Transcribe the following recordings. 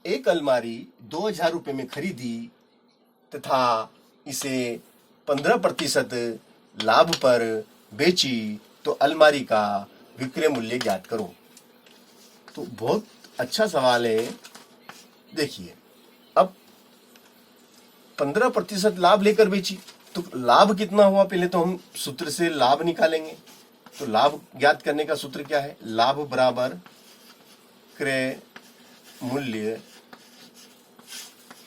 एक अलमारी 2,000 रुपये में खरीदी तथा इसे 15% लाभ पर बेची तो अलमारी का विक्रय मूल्य ज्ञात करो। तो बहुत अच्छा सवाल है। देखिए, अब 15% लाभ लेकर बेची तो लाभ कितना हुआ, पहले तो हम सूत्र से लाभ निकालेंगे। तो लाभ ज्ञात करने का सूत्र क्या है? लाभ बराबर क्रय मूल्य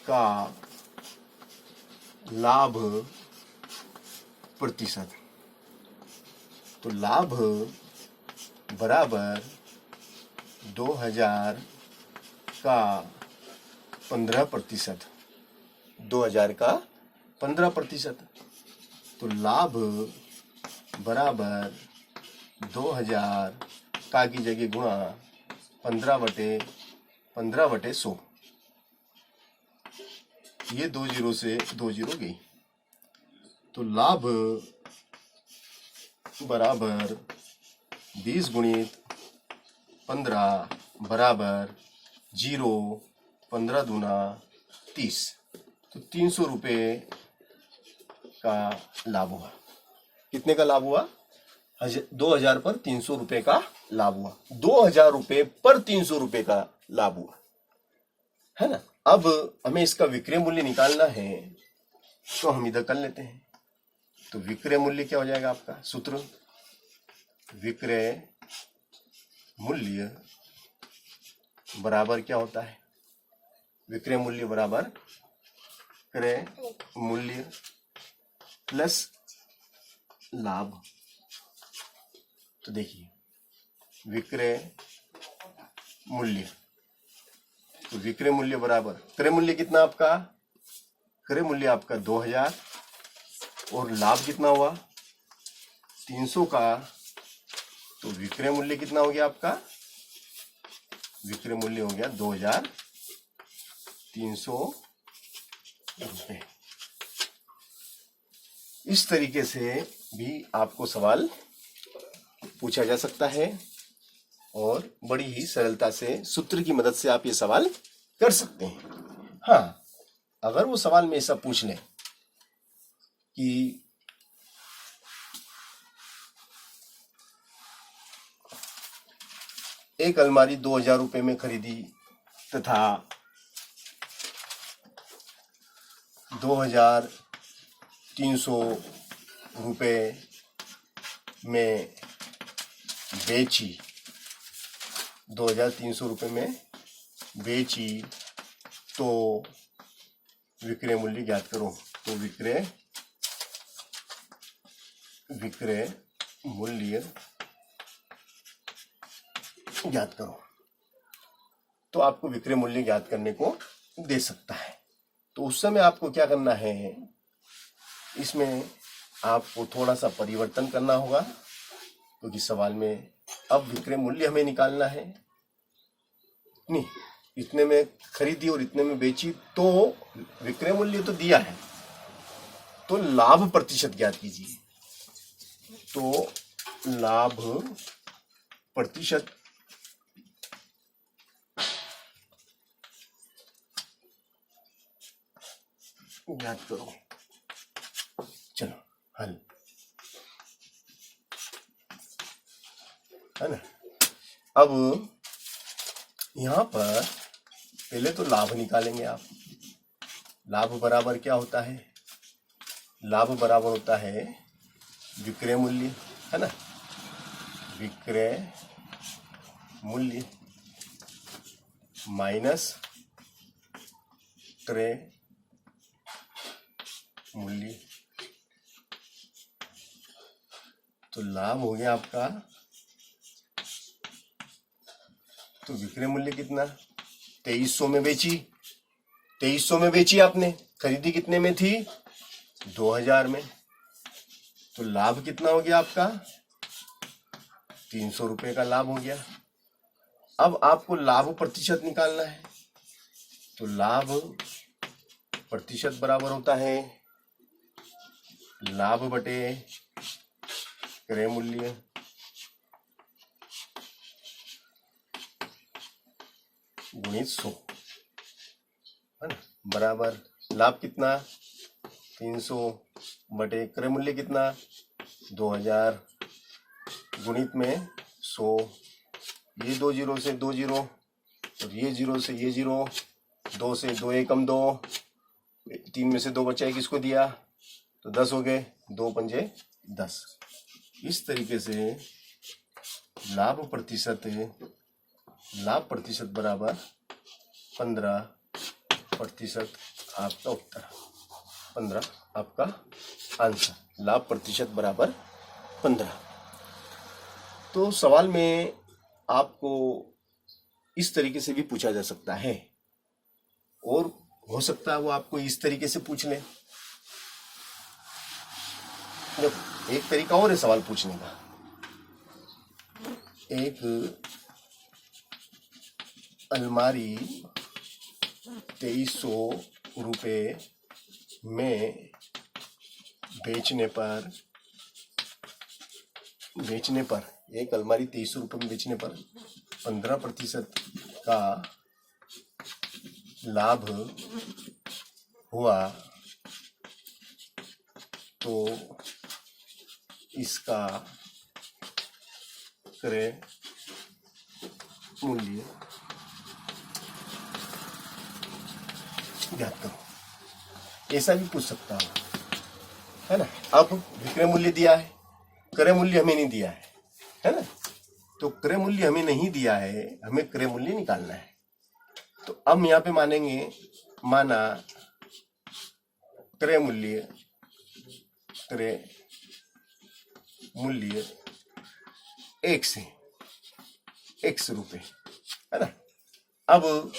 का लाभ प्रतिशत। तो लाभ बराबर 2,000 का 15%। 2,000 का 15%। तो लाभ बराबर 2,000 का की जगह गुणा 15/100। ये 2 जीरो से 2 जीरो गई। तो लाभ बराबर 20 गुणित 15 बराबर 0, 15 दूना 30। तो 300 रुपये का लाभ हुआ। कितने का लाभ हुआ? 2,000 पर 300 रुपये का लाभ हुआ। 2,000 रुपये पर 300 रुपये का लाभ हुआ, है ना। अब हमें इसका विक्रय मूल्य निकालना है, तो हम इधर कर लेते हैं। तो विक्रय मूल्य क्या हो जाएगा आपका? सूत्र विक्रय मूल्य बराबर क्या होता है? विक्रय मूल्य बराबर क्रय मूल्य प्लस लाभ। तो देखिए, विक्रय मूल्य, तो विक्रय मूल्य बराबर क्रय मूल्य कितना आपका? क्रय मूल्य आपका 2,000 और लाभ कितना हुआ? 300 का। तो विक्रय मूल्य कितना हो गया आपका? विक्रय मूल्य हो गया 2,300 रुपये। इस तरीके से भी आपको सवाल पूछा जा सकता है और बड़ी ही सरलता से सूत्र की मदद से आप ये सवाल कर सकते हैं। हाँ, अगर वो सवाल में ऐसा पूछ लें कि एक अलमारी 2,000 रुपये में खरीदी तथा 2,300 रुपये में बेची, 2,300 रुपये में बेची तो विक्रय मूल्य ज्ञात करो। तो विक्रय मूल्य ज्ञात करो। तो आपको विक्रय मूल्य ज्ञात करने को दे सकता है। तो उस समय आपको क्या करना है? इसमें आपको थोड़ा सा परिवर्तन करना होगा, क्योंकि सवाल में अब विक्रय मूल्य हमें निकालना है। नहीं, इतने में खरीदी और इतने में बेची तो विक्रय मूल्य तो दिया है, तो लाभ प्रतिशत ज्ञात कीजिए। तो लाभ प्रतिशत ज्ञात करो। चलो हल, है ना। अब यहां पर पहले तो लाभ निकालेंगे आप। लाभ बराबर क्या होता है? लाभ बराबर होता है विक्रय मूल्य, है ना। विक्रय मूल्य माइनस क्रय मूल्य। तो लाभ हो गया आपका, तो विक्रय मूल्य कितना? 2,300 में बेची। 2,300 में बेची आपने, खरीदी कितने में थी? 2,000 में। तो लाभ कितना हो गया आपका? 300 रुपये का लाभ हो गया। अब आपको लाभ प्रतिशत निकालना है। तो लाभ प्रतिशत बराबर होता है लाभ बटे क्रय मूल्य गुणित 100। है ना, बराबर लाभ कितना 300 बटे क्रय मूल्य कितना 2000 गुणित में 100, ये 2 जीरो से 2 जीरो और ये 0 से ये 0, 2 से 2 एकम 2, 3 में से 2 बचा है, किसको दिया तो 10 हो गए, 2 पंजे 10। इस तरीके से लाभ प्रतिशत बराबर 15% आपका उत्तर, 15 आपका आंसर, लाभ प्रतिशत बराबर 15। तो सवाल में आपको इस तरीके से भी पूछा जा सकता है और हो सकता है वो आपको इस तरीके से पूछ ले। एक तरीका और है सवाल पूछने का, एक अलमारी 2300 रुपये में बेचने पर एक अलमारी 2300 रुपये में बेचने पर 15% का लाभ हुआ तो इसका क्रय मूल्य ज्ञात करो। ऐसा भी पूछ सकता हूँ, है ना। अब विक्रय मूल्य दिया है, क्रय मूल्य हमें नहीं दिया है ना। तो क्रय मूल्य हमें नहीं दिया है, हमें क्रय मूल्य निकालना है। तो अब यहाँ पे मानेंगे, माना क्रय मूल्य 1 है, x रुपए, है ना। अब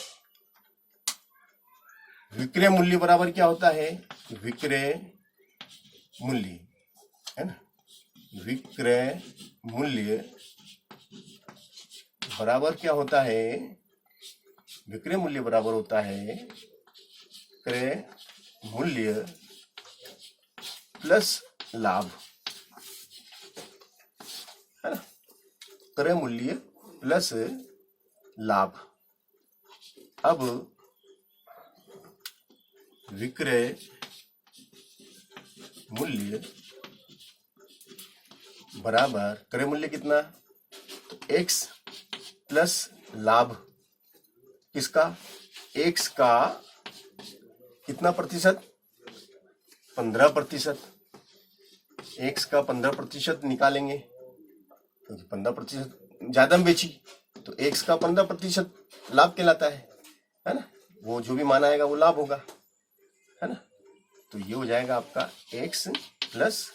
विक्रय मूल्य बराबर क्या होता है, विक्रय मूल्य, है ना, विक्रय मूल्य बराबर क्या होता है, विक्रय मूल्य बराबर होता है क्रय मूल्य प्लस लाभ, है ना, क्रय मूल्य प्लस लाभ। अब विक्रय मूल्य बराबर क्रय मूल्य कितना, तो x प्लस लाभ, किसका, x का कितना प्रतिशत 15%, x का 15% निकालेंगे, तो 15% ज्यादा में बेची तो x का 15% लाभ कहलाता है ना। वो जो भी मान आएगा वो लाभ होगा, है ना। तो ये हो जाएगा आपका x प्लस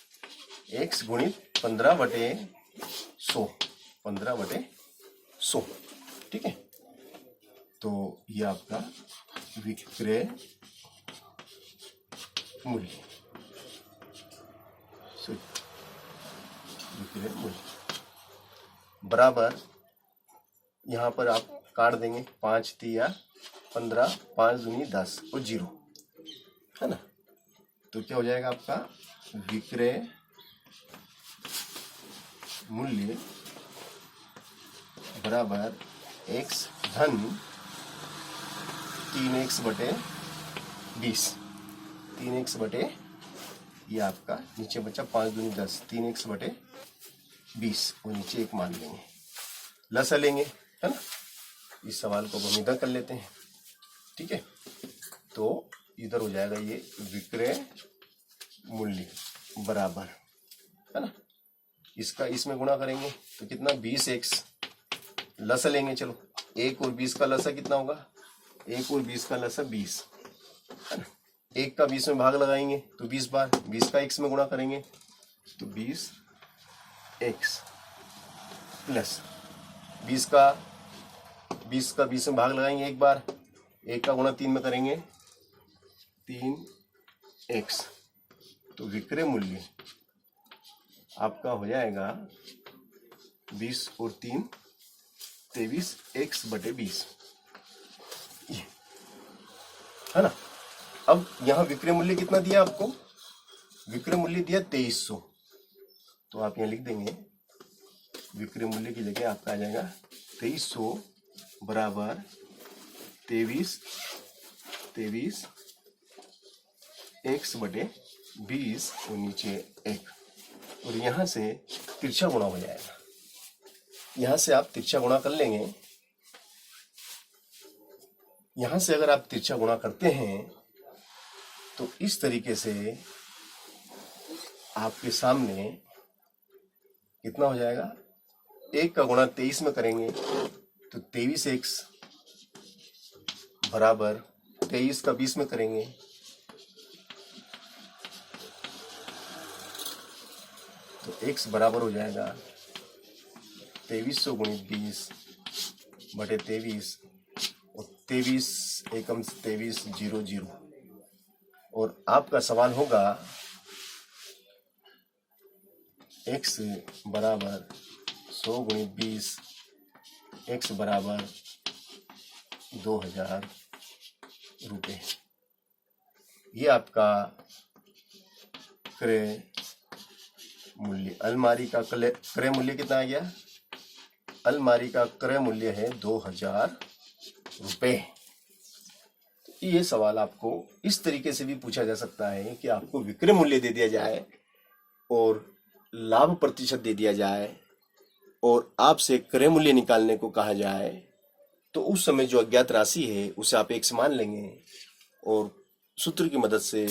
x गुणित 15/100, 15/100, ठीक है। तो ये आपका विक्रय मूल्य, विक्रय मूल्य बराबर, यहाँ पर आप काट देंगे, 5 तिया 15, 5 दूनी 10 और 0, है ना। तो क्या हो जाएगा आपका विक्रय मूल्य बराबर x धन 3x/20, 3x/ ये आपका नीचे बचा 5 दूनी 10, 3x/20 और नीचे 1 मान लेंगे, लसा लेंगे, है ना। इस सवाल को हम इधर कर लेते हैं, ठीक है। तो इधर हो जाएगा ये विक्रय मूल्य बराबर, है ना, इसका इसमें गुणा करेंगे तो कितना 20x, लसा लेंगे, चलो 1 और 20 का लसा कितना होगा, 1 और 20 का लसा 20, है ना। 1 का 20 में भाग लगाएंगे तो 20 बार, 20 का x में गुणा करेंगे तो 20x प्लस 20 का 20 में भाग लगाएंगे 1 बार, 1 का गुणा 3 में करेंगे 3x। तो विक्रय मूल्य आपका हो जाएगा 20 और 3 23x/20, है ना। अब यहाँ विक्रय मूल्य कितना दिया आपको, विक्रय मूल्य दिया 2300, तो आप यहाँ लिख देंगे विक्रय मूल्य की जगह आपका आ जाएगा 2300 बराबर 23 23 x बटे 20 और नीचे 1, और यहां से तिरछा गुणा हो जाएगा। यहां से आप तिरछा गुणा कर लेंगे। यहां से अगर आप तिरछा गुणा करते हैं तो इस तरीके से आपके सामने कितना हो जाएगा, 1 का गुणा 23 में करेंगे तो 23x बराबर 23 का 20 में करेंगे तो x बराबर हो जाएगा 2300 गुणित 20 बटे 23, और 23 एकम 23 0 0, और आपका सवाल होगा x बराबर 100 गुणित 20, x बराबर 2000 रुपये। ये आपका क्रय मूल्य, अलमारी का क्रय मूल्य कितना आ गया, अलमारी का क्रय मूल्य है 2000 रुपये। ये सवाल आपको इस तरीके से भी पूछा जा सकता है कि आपको विक्रय मूल्य दे दिया जाए और लाभ प्रतिशत दे दिया जाए और आपसे क्रय मूल्य निकालने को कहा जाए, तो उस समय जो अज्ञात राशि है उसे आप x मान लेंगे और सूत्र की मदद से